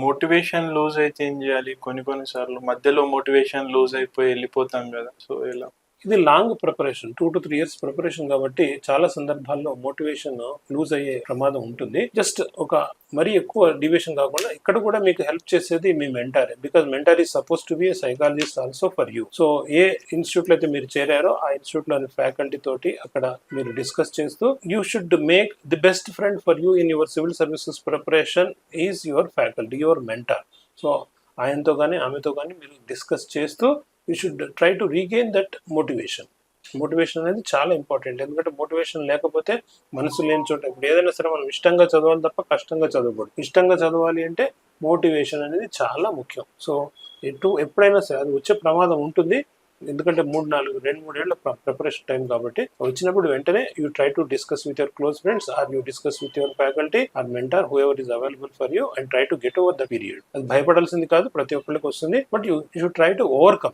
Motivation loose అయితే ఏం చేయాలి? కొన్ని సార్లు మధ్యలో మోటివేషన్ లూజ్ అయిపోయి వెళ్ళిపోతాం కదా, సో ఇలా. ఇది long preparation, 2 to 3 years preparation కాబట్టి చాలా సందర్భాల్లో మోటివేషన్ లూజ్ అయ్యే ప్రమాదం ఉంటుంది. జస్ట్ ఒక మరీ ఎక్కువ డివియేషన్ కాకుండా ఇక్కడ కూడా మీకు హెల్ప్ చేసేది మీ mentor, because mentor is suppose to be psychologist also for you. So a institute లో అయితే మీరు చేరారో ఆ ఇన్స్టిట్యూట్ లోని ఫ్యాకల్టీ తోటి అక్కడ మీరు డిస్కస్ చేస్తూ you should make the best friend for you in your civil services preparation is your faculty, your mentor. So ఆయనతో కానీ ఆమెతో కానీ మీరు డిస్కస్ చేస్తూ you should try to regain that motivation. Motivation అనేది చాలా ఇంపార్టెంట్, ఎందుకంటే మోటివేషన్ లేకపోతే మనసు లేని చోట. ఇప్పుడు ఏదైనా సరే మనం ఇష్టంగా చదవాలి తప్ప కష్టంగా చదవకూడదు. ఇష్టంగా చదవాలి అంటే మోటివేషన్ అనేది చాలా ముఖ్యం. సో ఎప్పుడైనా సరే అది వచ్చే ప్రమాదం ఉంటుంది, ఎందుకంటే 2-3 ఏళ్ళ ప్రిపరేషన్ టైం కాబట్టి. వచ్చినప్పుడు వెంటనే you try to discuss with your close friends or you discuss with your faculty or mentor whoever is available for you and try to get over the period. అది భయపడాల్సింది కాదు, ప్రతి ఒక్కరికి వస్తుంది, but you should try to overcome.